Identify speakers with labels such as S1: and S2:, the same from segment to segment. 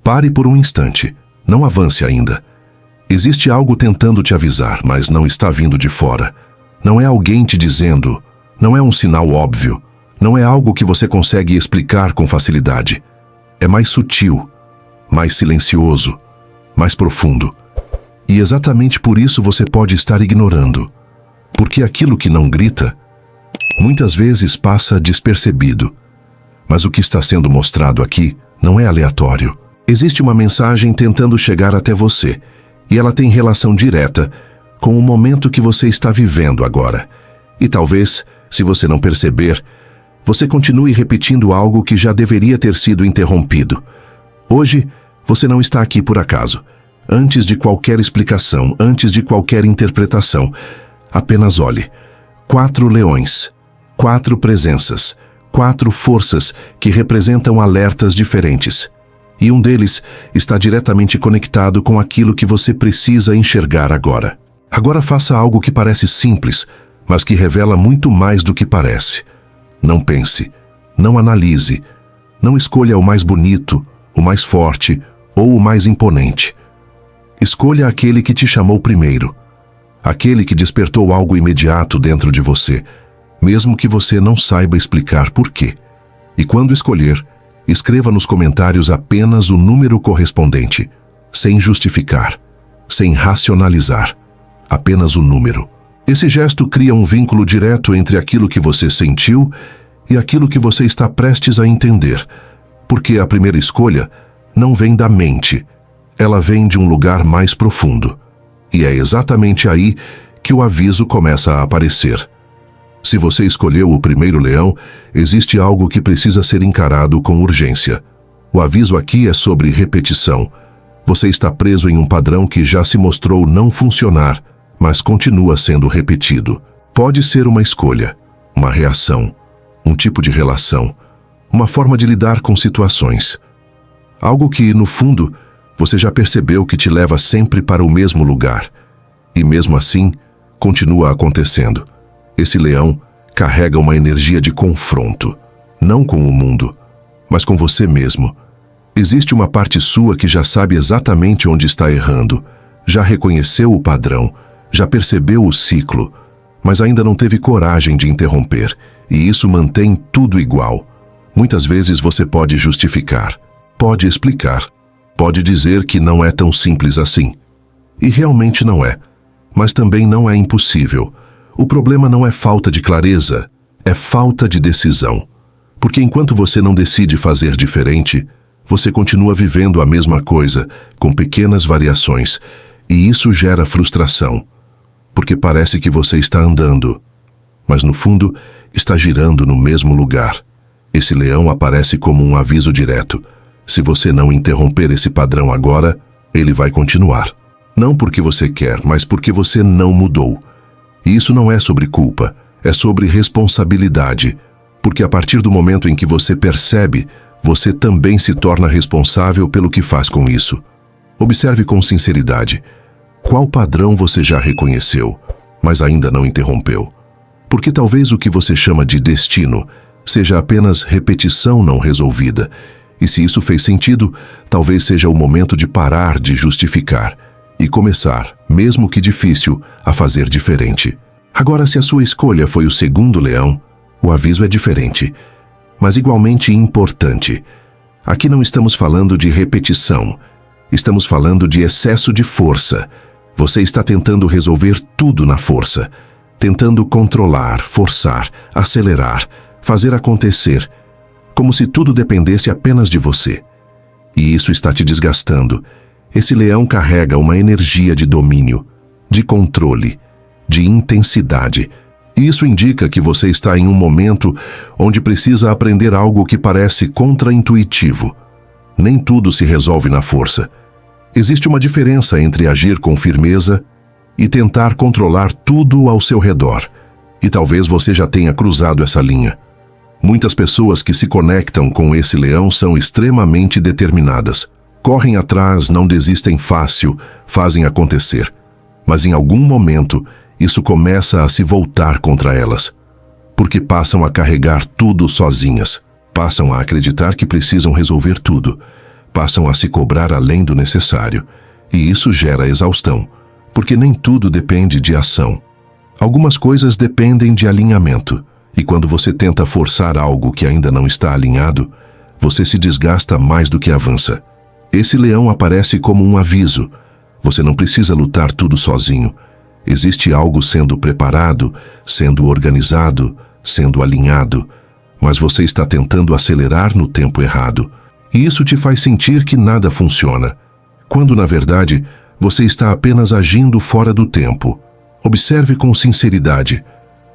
S1: Pare por um instante. Não avance ainda. Existe algo tentando te avisar, mas não está vindo de fora. Não é alguém te dizendo. Não é um sinal óbvio. Não é algo que você consegue explicar com facilidade. É mais sutil, mais silencioso, mais profundo. E exatamente por isso você pode estar ignorando. Porque aquilo que não grita, muitas vezes passa despercebido. Mas o que está sendo mostrado aqui não é aleatório. Existe uma mensagem tentando chegar até você, e ela tem relação direta com o momento que você está vivendo agora. E talvez, se você não perceber, você continue repetindo algo que já deveria ter sido interrompido. Hoje, você não está aqui por acaso. Antes de qualquer explicação, antes de qualquer interpretação, apenas olhe. 4 leões, 4 presenças, 4 forças que representam alertas diferentes. E um deles está diretamente conectado com aquilo que você precisa enxergar agora. Agora faça algo que parece simples, mas que revela muito mais do que parece. Não pense, não analise, não escolha o mais bonito, o mais forte ou o mais imponente. Escolha aquele que te chamou primeiro, aquele que despertou algo imediato dentro de você, mesmo que você não saiba explicar por quê. E quando escolher, escreva nos comentários apenas o número correspondente, sem justificar, sem racionalizar, apenas o número. Esse gesto cria um vínculo direto entre aquilo que você sentiu e aquilo que você está prestes a entender, porque a primeira escolha não vem da mente, ela vem de um lugar mais profundo. E é exatamente aí que o aviso começa a aparecer. Se você escolheu o primeiro leão, existe algo que precisa ser encarado com urgência. O aviso aqui é sobre repetição. Você está preso em um padrão que já se mostrou não funcionar, mas continua sendo repetido. Pode ser uma escolha, uma reação, um tipo de relação, uma forma de lidar com situações. Algo que, no fundo, você já percebeu que te leva sempre para o mesmo lugar. E mesmo assim, continua acontecendo. Esse leão carrega uma energia de confronto, não com o mundo, mas com você mesmo. Existe uma parte sua que já sabe exatamente onde está errando, já reconheceu o padrão, já percebeu o ciclo, mas ainda não teve coragem de interromper, e isso mantém tudo igual. Muitas vezes você pode justificar, pode explicar, pode dizer que não é tão simples assim. E realmente não é, mas também não é impossível. O problema não é falta de clareza, é falta de decisão. Porque enquanto você não decide fazer diferente, você continua vivendo a mesma coisa, com pequenas variações, e isso gera frustração. Porque parece que você está andando, mas no fundo está girando no mesmo lugar. Esse leão aparece como um aviso direto. Se você não interromper esse padrão agora, ele vai continuar. Não porque você quer, mas porque você não mudou. E isso não é sobre culpa, é sobre responsabilidade, porque a partir do momento em que você percebe, você também se torna responsável pelo que faz com isso. Observe com sinceridade. Qual padrão você já reconheceu, mas ainda não interrompeu? Porque talvez o que você chama de destino seja apenas repetição não resolvida, e se isso fez sentido, talvez seja o momento de parar de justificar e começar, mesmo que difícil, a fazer diferente. Agora, se a sua escolha foi o segundo leão, o aviso é diferente, mas igualmente importante. Aqui não estamos falando de repetição, estamos falando de excesso de força. Você está tentando resolver tudo na força, tentando controlar, forçar, acelerar, fazer acontecer, como se tudo dependesse apenas de você. E isso está te desgastando. Esse leão carrega uma energia de domínio, de controle, de intensidade. E isso indica que você está em um momento onde precisa aprender algo que parece contraintuitivo. Nem tudo se resolve na força. Existe uma diferença entre agir com firmeza e tentar controlar tudo ao seu redor. E talvez você já tenha cruzado essa linha. Muitas pessoas que se conectam com esse leão são extremamente determinadas. Correm atrás, não desistem fácil, fazem acontecer. Mas em algum momento, isso começa a se voltar contra elas. Porque passam a carregar tudo sozinhas. Passam a acreditar que precisam resolver tudo. passam a se cobrar além do necessário, e isso gera exaustão, porque nem tudo depende de ação. Algumas coisas dependem de alinhamento, e quando você tenta forçar algo que ainda não está alinhado, você se desgasta mais do que avança. Esse leão aparece como um aviso. Você não precisa lutar tudo sozinho. Existe algo sendo preparado, sendo organizado, sendo alinhado, mas você está tentando acelerar no tempo errado. E isso te faz sentir que nada funciona, quando, na verdade, você está apenas agindo fora do tempo. Observe com sinceridade.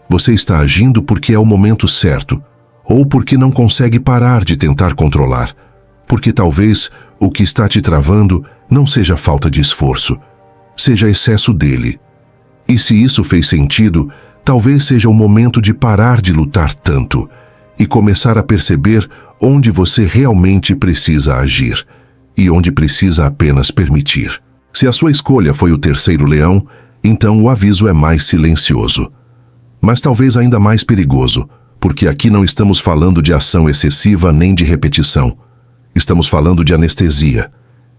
S1: Você está agindo porque é o momento certo, ou porque não consegue parar de tentar controlar, porque talvez o que está te travando não seja falta de esforço, seja excesso dele. E se isso fez sentido, talvez seja o momento de parar de lutar tanto e começar a perceber onde você realmente precisa agir e onde precisa apenas permitir. Se a sua escolha foi o terceiro leão, então o aviso é mais silencioso. Mas talvez ainda mais perigoso, porque aqui não estamos falando de ação excessiva nem de repetição. Estamos falando de anestesia.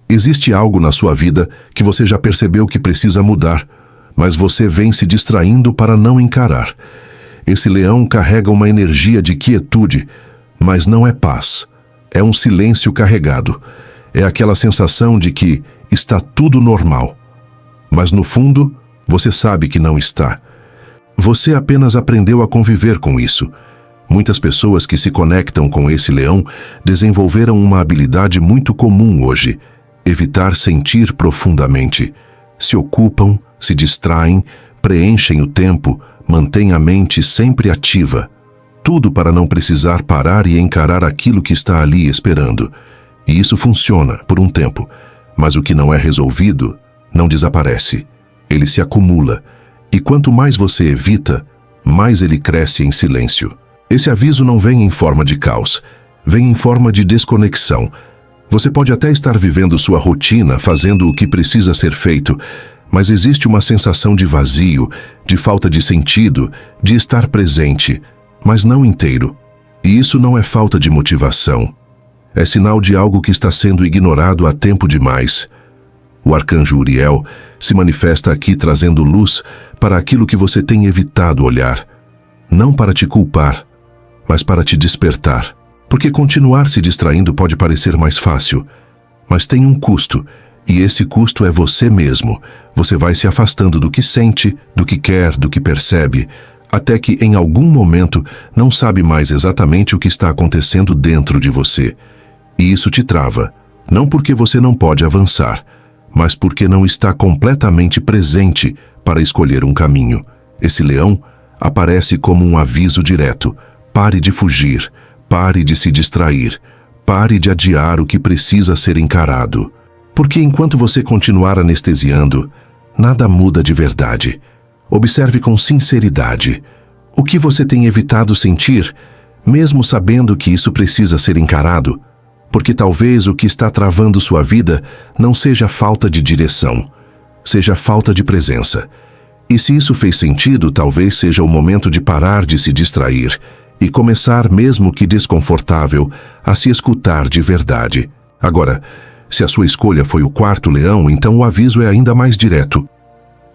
S1: Existe algo na sua vida que você já percebeu que precisa mudar, mas você vem se distraindo para não encarar. Esse leão carrega uma energia de quietude, mas não é paz. É um silêncio carregado. É aquela sensação de que está tudo normal. Mas no fundo, você sabe que não está. Você apenas aprendeu a conviver com isso. Muitas pessoas que se conectam com esse leão desenvolveram uma habilidade muito comum hoje: evitar sentir profundamente. Se ocupam, se distraem, preenchem o tempo, mantêm a mente sempre ativa. Tudo para não precisar parar e encarar aquilo que está ali esperando. E isso funciona por um tempo, mas o que não é resolvido não desaparece. Ele se acumula, e quanto mais você evita, mais ele cresce em silêncio. Esse aviso não vem em forma de caos, vem em forma de desconexão. Você pode até estar vivendo sua rotina, fazendo o que precisa ser feito, mas existe uma sensação de vazio, de falta de sentido, de estar presente, mas não inteiro. E isso não é falta de motivação. É sinal de algo que está sendo ignorado há tempo demais. O arcanjo Uriel se manifesta aqui trazendo luz para aquilo que você tem evitado olhar. Não para te culpar, mas para te despertar. Porque continuar se distraindo pode parecer mais fácil, mas tem um custo, e esse custo é você mesmo. Você vai se afastando do que sente, do que quer, do que percebe, até que em algum momento não sabe mais exatamente o que está acontecendo dentro de você. E isso te trava, não porque você não pode avançar, mas porque não está completamente presente para escolher um caminho. Esse leão aparece como um aviso direto: pare de fugir, pare de se distrair, pare de adiar o que precisa ser encarado. Porque enquanto você continuar anestesiando, nada muda de verdade. Observe com sinceridade o que você tem evitado sentir, mesmo sabendo que isso precisa ser encarado, porque talvez o que está travando sua vida não seja falta de direção, seja falta de presença. E se isso fez sentido, talvez seja o momento de parar de se distrair e começar, mesmo que desconfortável, a se escutar de verdade. Agora, se a sua escolha foi o quarto leão, então o aviso é ainda mais direto.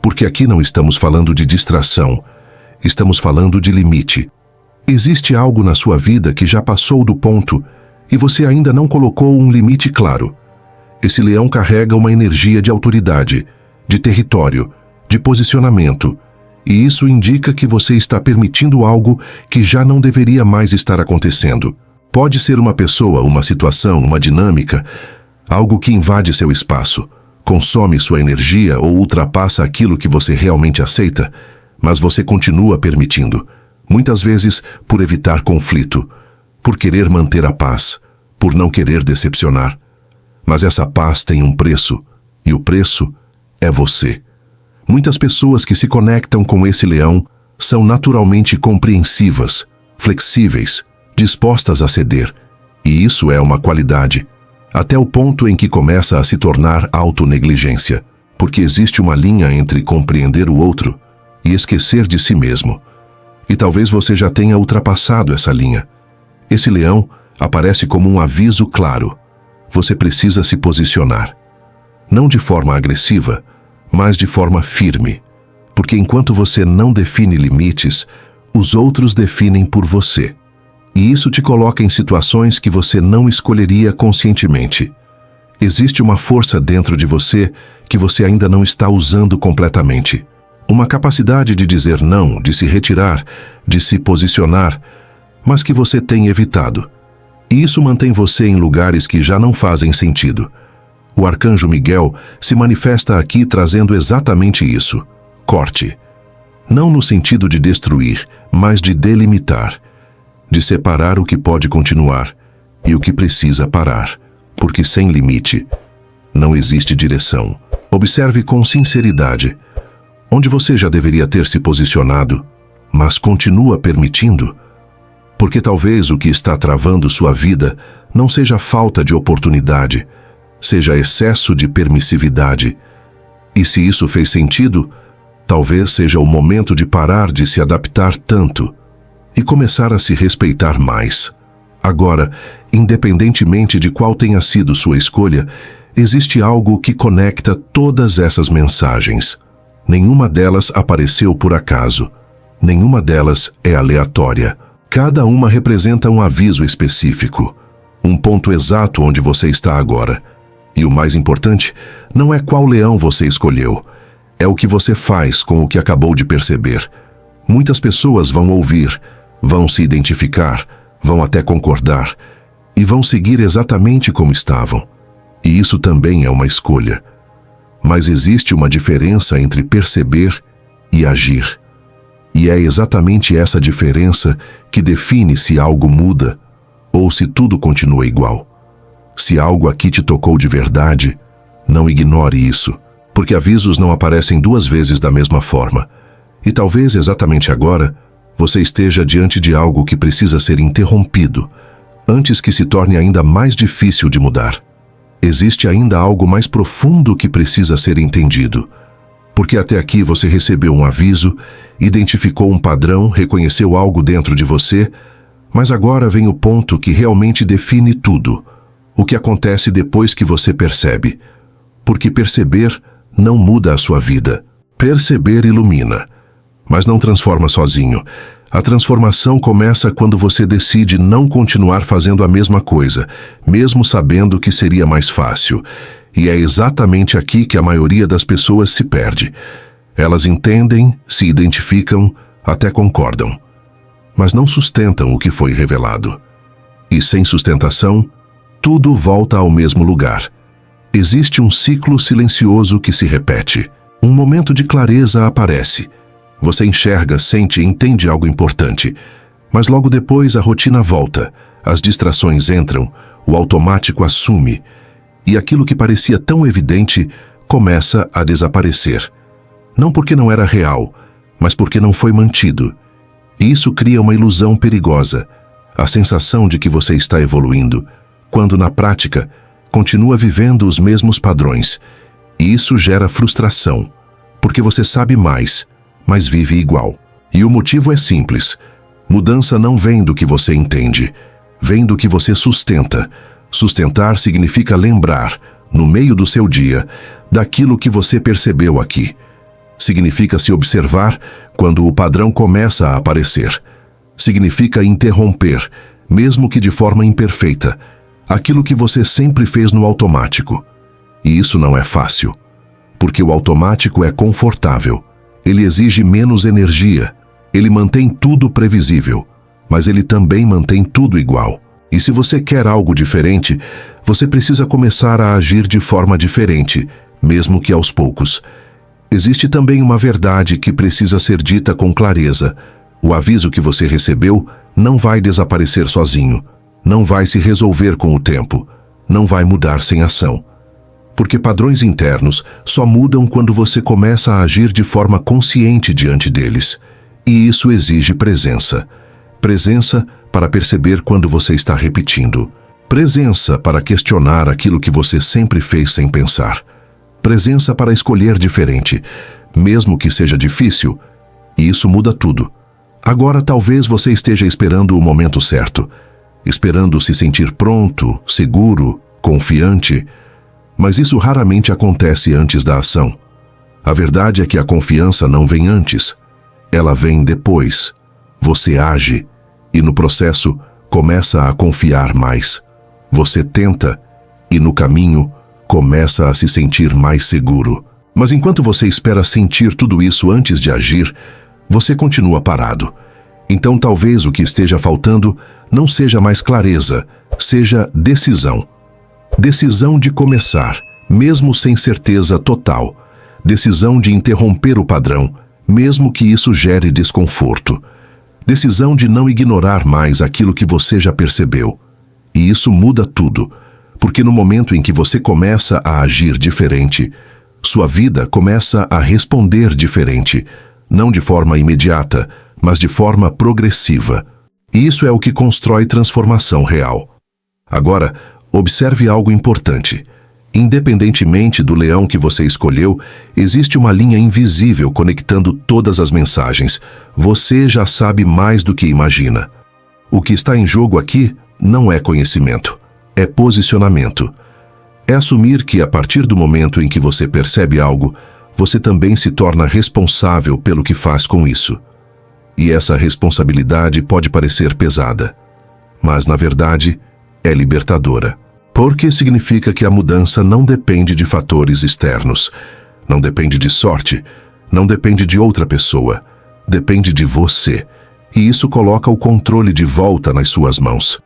S1: Porque aqui não estamos falando de distração, estamos falando de limite. Existe algo na sua vida que já passou do ponto e você ainda não colocou um limite claro. Esse leão carrega uma energia de autoridade, de território, de posicionamento, e isso indica que você está permitindo algo que já não deveria mais estar acontecendo. Pode ser uma pessoa, uma situação, uma dinâmica, algo que invade seu espaço, consome sua energia ou ultrapassa aquilo que você realmente aceita, mas você continua permitindo, muitas vezes por evitar conflito, por querer manter a paz, por não querer decepcionar. Mas essa paz tem um preço, e o preço é você. Muitas pessoas que se conectam com esse leão são naturalmente compreensivas, flexíveis, dispostas a ceder, e isso é uma qualidade, até o ponto em que começa a se tornar autonegligência, porque existe uma linha entre compreender o outro e esquecer de si mesmo. E talvez você já tenha ultrapassado essa linha. Esse leão aparece como um aviso claro: você precisa se posicionar. Não de forma agressiva, mas de forma firme. Porque enquanto você não define limites, os outros definem por você. E isso te coloca em situações que você não escolheria conscientemente. Existe uma força dentro de você que você ainda não está usando completamente. Uma capacidade de dizer não, de se retirar, de se posicionar, mas que você tem evitado. E isso mantém você em lugares que já não fazem sentido. O arcanjo Miguel se manifesta aqui trazendo exatamente isso. Corte. Não no sentido de destruir, mas de delimitar. De separar o que pode continuar e o que precisa parar. Porque sem limite, não existe direção. Observe com sinceridade, onde você já deveria ter se posicionado, mas continua permitindo. Porque talvez o que está travando sua vida não seja falta de oportunidade, seja excesso de permissividade. E se isso fez sentido, talvez seja o momento de parar de se adaptar tanto e começar a se respeitar mais. Agora, independentemente de qual tenha sido sua escolha, existe algo que conecta todas essas mensagens. Nenhuma delas apareceu por acaso. Nenhuma delas é aleatória. Cada uma representa um aviso específico, um ponto exato onde você está agora. E o mais importante, não é qual leão você escolheu, é o que você faz com o que acabou de perceber. Muitas pessoas vão ouvir, vão se identificar, vão até concordar, e vão seguir exatamente como estavam. E isso também é uma escolha. Mas existe uma diferença entre perceber e agir. E é exatamente essa diferença que define se algo muda ou se tudo continua igual. Se algo aqui te tocou de verdade, não ignore isso, porque avisos não aparecem duas vezes da mesma forma. E talvez exatamente agora você esteja diante de algo que precisa ser interrompido, antes que se torne ainda mais difícil de mudar. Existe ainda algo mais profundo que precisa ser entendido. Porque até aqui você recebeu um aviso, identificou um padrão, reconheceu algo dentro de você, mas agora vem o ponto que realmente define tudo. O que acontece depois que você percebe. Porque perceber não muda a sua vida. Perceber ilumina, mas não transforma sozinho. A transformação começa quando você decide não continuar fazendo a mesma coisa, mesmo sabendo que seria mais fácil. E é exatamente aqui que a maioria das pessoas se perde. Elas entendem, se identificam, até concordam, mas não sustentam o que foi revelado. E sem sustentação, tudo volta ao mesmo lugar. Existe um ciclo silencioso que se repete. Um momento de clareza aparece. Você enxerga, sente e entende algo importante. Mas logo depois a rotina volta, as distrações entram, o automático assume, e aquilo que parecia tão evidente começa a desaparecer. Não porque não era real, mas porque não foi mantido. E isso cria uma ilusão perigosa, a sensação de que você está evoluindo, quando na prática continua vivendo os mesmos padrões. E isso gera frustração, porque você sabe mais, mas vive igual. E o motivo é simples. Mudança não vem do que você entende, vem do que você sustenta. Sustentar significa lembrar, no meio do seu dia, daquilo que você percebeu aqui. Significa se observar quando o padrão começa a aparecer. Significa interromper, mesmo que de forma imperfeita, aquilo que você sempre fez no automático. E isso não é fácil, porque o automático é confortável. Ele exige menos energia, ele mantém tudo previsível, mas ele também mantém tudo igual. E se você quer algo diferente, você precisa começar a agir de forma diferente, mesmo que aos poucos. Existe também uma verdade que precisa ser dita com clareza. O aviso que você recebeu não vai desaparecer sozinho, não vai se resolver com o tempo, não vai mudar sem ação. Porque padrões internos só mudam quando você começa a agir de forma consciente diante deles. E isso exige presença. Presença para perceber quando você está repetindo. Presença para questionar aquilo que você sempre fez sem pensar. Presença para escolher diferente, mesmo que seja difícil. E isso muda tudo. Agora talvez você esteja esperando o momento certo, esperando se sentir pronto, seguro, confiante, mas isso raramente acontece antes da ação. A verdade é que a confiança não vem antes, ela vem depois. Você age e no processo começa a confiar mais. Você tenta e no caminho começa a se sentir mais seguro. Mas enquanto você espera sentir tudo isso antes de agir, você continua parado. Então talvez o que esteja faltando não seja mais clareza, seja decisão. Decisão de começar, mesmo sem certeza total. Decisão de interromper o padrão, mesmo que isso gere desconforto. Decisão de não ignorar mais aquilo que você já percebeu. E isso muda tudo, porque no momento em que você começa a agir diferente, sua vida começa a responder diferente, não de forma imediata, mas de forma progressiva. E isso é o que constrói transformação real. Agora, observe algo importante. Independentemente do leão que você escolheu, existe uma linha invisível conectando todas as mensagens. Você já sabe mais do que imagina. O que está em jogo aqui não é conhecimento, é posicionamento. É assumir que a partir do momento em que você percebe algo, você também se torna responsável pelo que faz com isso. E essa responsabilidade pode parecer pesada, mas na verdade é libertadora. Porque significa que a mudança não depende de fatores externos, não depende de sorte, não depende de outra pessoa, depende de você. E isso coloca o controle de volta nas suas mãos.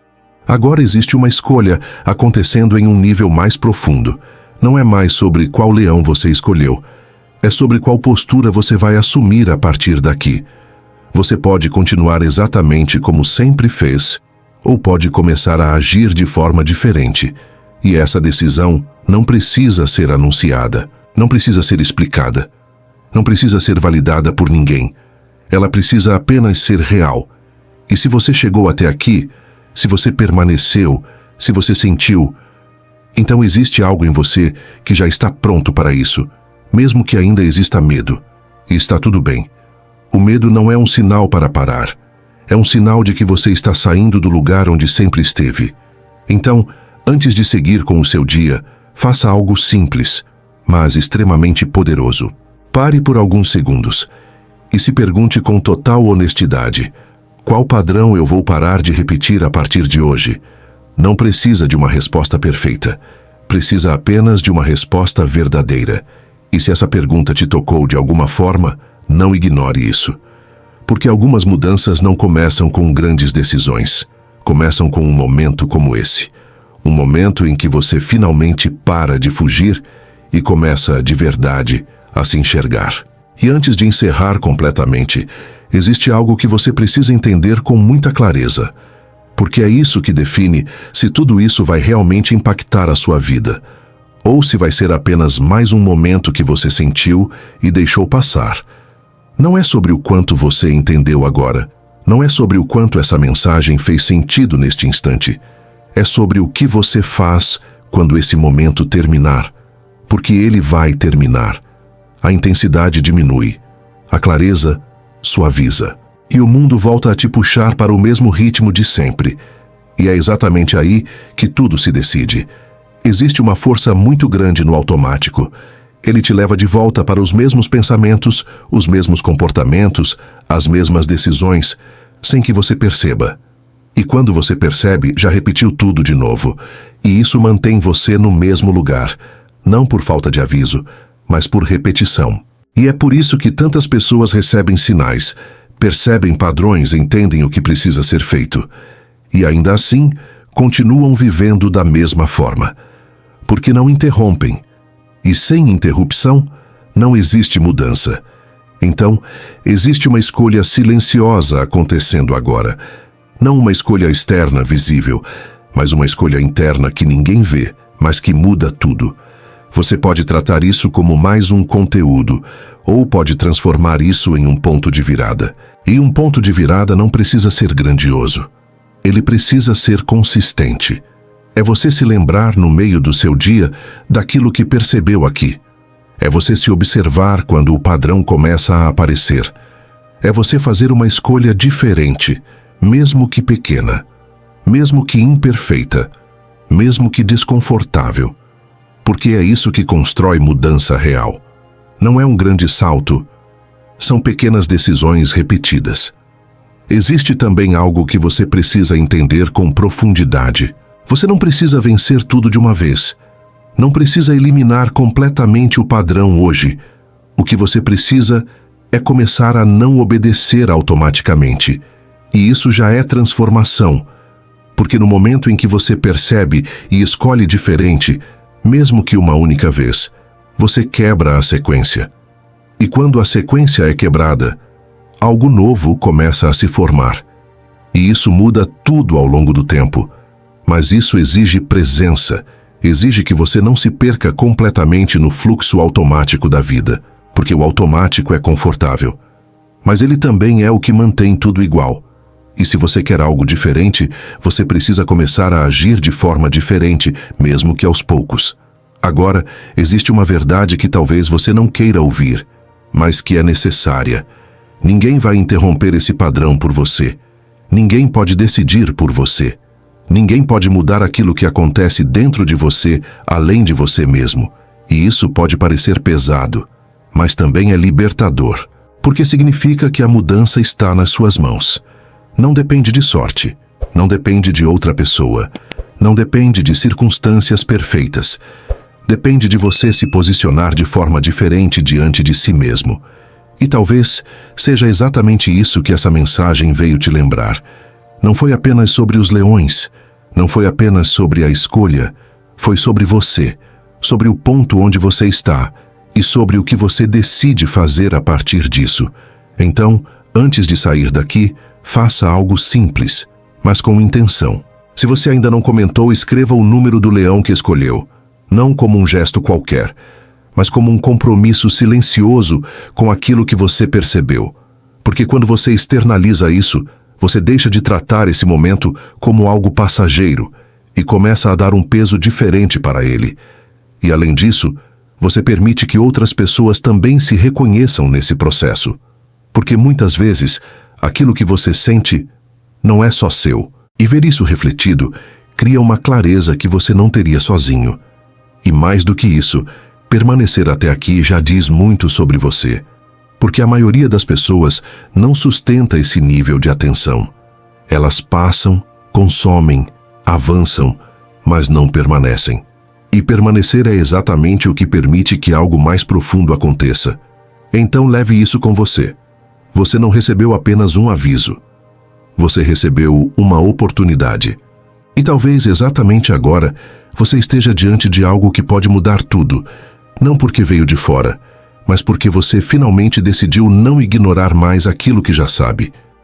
S1: Agora existe uma escolha acontecendo em um nível mais profundo. Não é mais sobre qual leão você escolheu, é sobre qual postura você vai assumir a partir daqui. Você pode continuar exatamente como sempre fez, ou pode começar a agir de forma diferente. E essa decisão não precisa ser anunciada, não precisa ser explicada, não precisa ser validada por ninguém. Ela precisa apenas ser real. E se você chegou até aqui, se você permaneceu, se você sentiu, então existe algo em você que já está pronto para isso, mesmo que ainda exista medo. E está tudo bem. O medo não é um sinal para parar. É um sinal de que você está saindo do lugar onde sempre esteve. Então, antes de seguir com o seu dia, faça algo simples, mas extremamente poderoso. Pare por alguns segundos e se pergunte com total honestidade: qual padrão eu vou parar de repetir a partir de hoje? Não precisa de uma resposta perfeita. Precisa apenas de uma resposta verdadeira. E se essa pergunta te tocou de alguma forma, não ignore isso. Porque algumas mudanças não começam com grandes decisões. Começam com um momento como esse. Um momento em que você finalmente para de fugir e começa de verdade a se enxergar. E antes de encerrar completamente, existe algo que você precisa entender com muita clareza. Porque é isso que define se tudo isso vai realmente impactar a sua vida, ou se vai ser apenas mais um momento que você sentiu e deixou passar. Não é sobre o quanto você entendeu agora, não é sobre o quanto essa mensagem fez sentido neste instante. É sobre o que você faz quando esse momento terminar, porque ele vai terminar. A intensidade diminui, a clareza suaviza, e o mundo volta a te puxar para o mesmo ritmo de sempre. E é exatamente aí que tudo se decide. Existe uma força muito grande no automático. Ele te leva de volta para os mesmos pensamentos, os mesmos comportamentos, as mesmas decisões, sem que você perceba. E quando você percebe, já repetiu tudo de novo. E isso mantém você no mesmo lugar, não por falta de aviso, mas por repetição. E é por isso que tantas pessoas recebem sinais, percebem padrões, entendem o que precisa ser feito. E ainda assim, continuam vivendo da mesma forma. Porque não interrompem. E sem interrupção, não existe mudança. Então, existe uma escolha silenciosa acontecendo agora. Não uma escolha externa visível, mas uma escolha interna que ninguém vê, mas que muda tudo. Você pode tratar isso como mais um conteúdo, ou pode transformar isso em um ponto de virada. E um ponto de virada não precisa ser grandioso. Ele precisa ser consistente. É você se lembrar no meio do seu dia daquilo que percebeu aqui. É você se observar quando o padrão começa a aparecer. É você fazer uma escolha diferente, mesmo que pequena, mesmo que imperfeita, mesmo que desconfortável, porque é isso que constrói mudança real. Não é um grande salto, são pequenas decisões repetidas. Existe também algo que você precisa entender com profundidade. Você não precisa vencer tudo de uma vez. Não precisa eliminar completamente o padrão hoje. O que você precisa é começar a não obedecer automaticamente. E isso já é transformação. Porque no momento em que você percebe e escolhe diferente, mesmo que uma única vez, você quebra a sequência. E quando a sequência é quebrada, algo novo começa a se formar. E isso muda tudo ao longo do tempo. Mas isso exige presença, exige que você não se perca completamente no fluxo automático da vida, porque o automático é confortável. Mas ele também é o que mantém tudo igual. E se você quer algo diferente, você precisa começar a agir de forma diferente, mesmo que aos poucos. Agora, existe uma verdade que talvez você não queira ouvir, mas que é necessária. Ninguém vai interromper esse padrão por você. Ninguém pode decidir por você. Ninguém pode mudar aquilo que acontece dentro de você, além de você mesmo. E isso pode parecer pesado, mas também é libertador, porque significa que a mudança está nas suas mãos. Não depende de sorte, não depende de outra pessoa, não depende de circunstâncias perfeitas. Depende de você se posicionar de forma diferente diante de si mesmo. E talvez seja exatamente isso que essa mensagem veio te lembrar. Não foi apenas sobre os leões, não foi apenas sobre a escolha, foi sobre você, sobre o ponto onde você está e sobre o que você decide fazer a partir disso. Então, antes de sair daqui, faça algo simples, mas com intenção. Se você ainda não comentou, escreva o número do leão que escolheu, não como um gesto qualquer, mas como um compromisso silencioso com aquilo que você percebeu. Porque quando você externaliza isso, você deixa de tratar esse momento como algo passageiro e começa a dar um peso diferente para ele. E além disso, você permite que outras pessoas também se reconheçam nesse processo. Porque muitas vezes, aquilo que você sente não é só seu. E ver isso refletido cria uma clareza que você não teria sozinho. E mais do que isso, permanecer até aqui já diz muito sobre você. Porque a maioria das pessoas não sustenta esse nível de atenção. Elas passam, consomem, avançam, mas não permanecem. E permanecer é exatamente o que permite que algo mais profundo aconteça. Então leve isso com você. Você não recebeu apenas um aviso. Você recebeu uma oportunidade. E talvez exatamente agora você esteja diante de algo que pode mudar tudo, não porque veio de fora, mas porque você finalmente decidiu não ignorar mais aquilo que já sabe.